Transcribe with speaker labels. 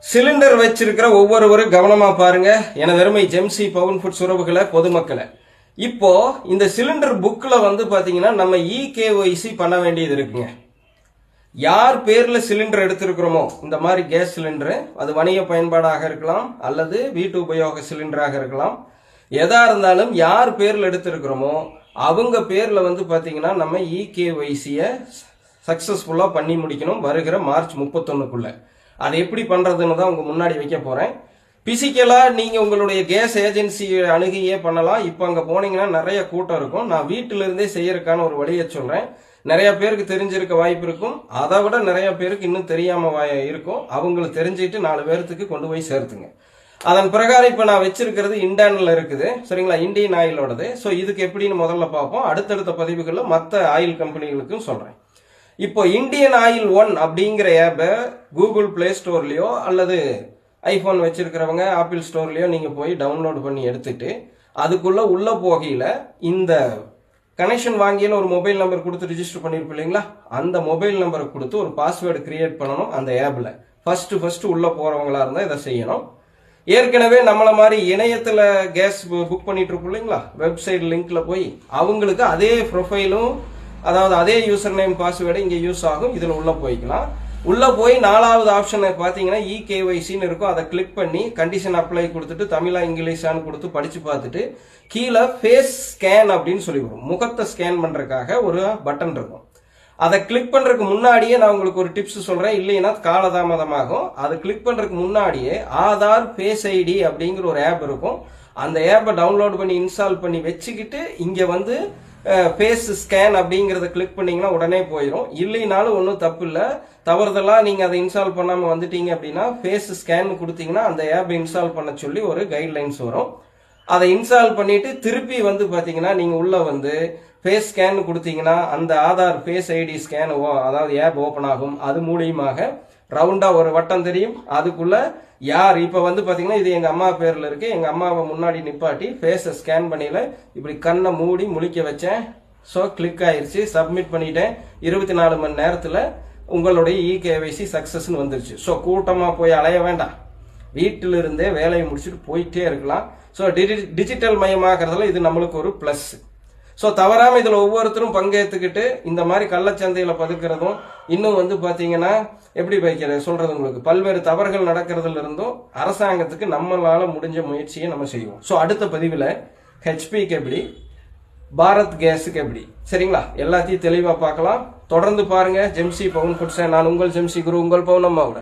Speaker 1: Cylinder வச்சிருக்கிற ஒவ்வொருவரும் கவனமா பாருங்க. என வெறுமை ஜெம்சி பவன் ஃபுட்ஸ் உறவுகளை பொதுமக்களை, இப்போ இந்த சிலிண்டர் புக்ல பாத்தீங்கன்னா நம்ம இகேஒய்சி பண்ண வேண்டியது இருக்குங்க. யார் பேர்ல சிலிண்டர் எடுத்திருக்கிறோமோ, இந்த மாதிரி கேஸ் சிலிண்டர், அது வணிக பயன்பாடாக இருக்கலாம் அல்லது வீட்டு உபயோக சிலிண்டராக இருக்கலாம், எதா இருந்தாலும் யார் பேர்ல எடுத்திருக்கிறோமோ அவங்க பேர்ல பாத்தீங்கன்னா நம்ம இகேஒய்சிய சக்சஸ்ஃபுல்லா பண்ணி முடிக்கணும் வருகிற மார்ச் 31க்குள்ள. அது எப்படி பண்றதுன்னு தான் உங்க முன்னாடி வைக்க போறேன். பிசிக்கலா நீங்க உங்களுடைய கேஸ் ஏஜென்சி அணுகியே பண்ணலாம். இப்போ அங்க போனீங்கன்னா நிறைய கூட்டம் இருக்கும். நான் வீட்டில இருந்தே செய்யறதுக்கான ஒரு வழியை சொல்றேன். நிறைய பேருக்கு தெரிஞ்சிருக்க வாய்ப்பு இருக்கும், அதை விட நிறைய பேருக்கு இன்னும் தெரியாம இருக்கும். அவங்களுக்கு தெரிஞ்சுட்டு 4 பேர்த்துக்கு கொண்டு போய் சேர்த்துங்க. அதன் பிரகாரம் இப்ப நான் வச்சிருக்கிறது இண்டான்ல இருக்குது, சரிங்களா, இந்தியன் ஆயிலோடது. ஸோ இதுக்கு எப்படின்னு முதல்ல பார்ப்போம். அடுத்தடுத்த பதிவுகளில் மற்ற ஆயில் கம்பெனிகளுக்கும் சொல்றேன். இப்போ இந்தியன் ஆயில் 1 அப்படிங்கிற ஆப்பை கூகுள் பிளே ஸ்டோர்லயோ அல்லது ஐபோன் வச்சிருக்கிறவங்க ஆப்பிள் ஸ்டோர்லயோ நீங்க போய் டவுன்லோட் பண்ணி எடுத்துட்டு, அதுக்குள்ள உள்ள போகையில இந்த கனெக்ஷன் வாங்கின்னு ஒரு மொபைல் நம்பர் கொடுத்து ரிஜிஸ்டர் பண்ணிருப்போம் இல்லைங்களா, அந்த மொபைல் நம்பரை கொடுத்து ஒரு பாஸ்வேர்டு கிரியேட் பண்ணணும். அந்த ஆப்ல ஃபர்ஸ்ட் உள்ள போறவங்களா இருந்தா இதை செய்யணும். ஏற்கனவே நம்மள மாதிரி இணையத்துல கேஸ் புக் பண்ணிட்டு இருப்போம் இல்லைங்களா, வெப்சைட் லிங்க்ல போய் அவங்களுக்கு அதே ப்ரொஃபைலும், அதாவது அதே யூசர் நேம் பாஸ்வேர்டு இங்க யூஸ் ஆகும். இதுல உள்ள போய்க்கலாம். உள்ள போய் 4வது ஆப்ஷன் பாத்தீங்கன்னா இகேஒய்சின்னு இருக்கும். அதை கிளிக் பண்ணி கண்டிஷன் அப்ளை கொடுத்துட்டு தமிழா இங்கிலீஷான்னு கொடுத்து படிச்சு பார்த்துட்டு கீழே ஃபேஸ் ஸ்கேன் அப்படின்னு சொல்லி வரும். முகத்தை ஸ்கேன் பண்றதுக்காக ஒரு பட்டன் இருக்கும். அதை கிளிக் பண்றதுக்கு முன்னாடியே நான் உங்களுக்கு ஒரு டிப்ஸ் சொல்றேன், இல்லைன்னா காலதாமதமாகும். அதை கிளிக் பண்றதுக்கு முன்னாடியே ஆதார் ஃபேஸ் ஐடி அப்படிங்கிற ஒரு ஆப் இருக்கும். அந்த ஆப்பை டவுன்லோட் பண்ணி இன்ஸ்டால் பண்ணி வச்சுக்கிட்டு இங்க ஃபேஸ் ஸ்கேன் அப்படிங்கறத கிளிக் பண்ணீங்கன்னா உடனே போயிடும். இல்லைனாலும் ஒன்றும் தப்பு இல்லை. தவறுதலா நீங்க அதை இன்ஸ்டால் பண்ணாம வந்துட்டீங்க அப்படின்னா ஃபேஸ் ஸ்கேன் கொடுத்தீங்கன்னா அந்த ஆப் இன்ஸ்டால் பண்ண சொல்லி ஒரு கைட்லைன்ஸ் வரும். அதை இன்ஸ்டால் பண்ணிட்டு திருப்பி பாத்தீங்கன்னா நீங்க உள்ள ஃபேஸ் ஸ்கேன் கொடுத்தீங்கன்னா அந்த ஆதார் ஃபேஸ் ஐடி ஸ்கேன், அதாவது ஆப் ஓபன் ஆகும். அது மூலியமாக ரவுண்டா ஒரு வட்டம் தெரியும். அதுக்குள்ள யார் இப்ப பாத்தீங்கன்னா இது எங்க அம்மா பேர்ல இருக்கு. எங்க அம்மாவை முன்னாடி நிப்பாட்டி ஃபேஸை ஸ்கேன் பண்ணில இப்படி கண்ணை மூடி முழிக்க வச்சேன். ஸோ கிளிக் ஆயிருச்சு, சப்மிட் பண்ணிட்டேன். 24 மணி நேரத்துல உங்களுடைய இகேஒய்சி சக்சஸ்ன்னு வந்துருச்சு. ஸோ கூட்டமா போய் அலைய வேண்டாம், வீட்டில இருந்தே வேலையை முடிச்சுட்டு போயிட்டே இருக்கலாம். ஸோ டிஜிட்டல் மயமாக்குறதுல இது நம்மளுக்கு ஒரு பிளஸ். ஸோ தவறாம இதுல ஒவ்வொருத்தரும் பங்கேற்றுக்கிட்டு இந்த மாதிரி கள்ளச்சந்தையில பதுக்கிறதும், இன்னும் பாத்தீங்கன்னா எப்படி சொல்றது, உங்களுக்கு பல்வேறு தவறுகள் நடக்கிறதுல இருந்தும் அரசாங்கத்துக்கு நம்மளால முடிஞ்ச முயற்சியை நம்ம செய்வோம். ஸோ அடுத்த பதிவுல ஹெச்பிக்கு எப்படி, பாரத் கேஸுக்கு எப்படி, சரிங்களா, எல்லாத்தையும் தெளிவா பார்க்கலாம். தொடர்ந்து பாருங்க ஜெம்சி பவன் ஃபுட்ஸ். நான் உங்கள் ஜெம்சி குரு, உங்கள் பவுன் அம்மாவோட.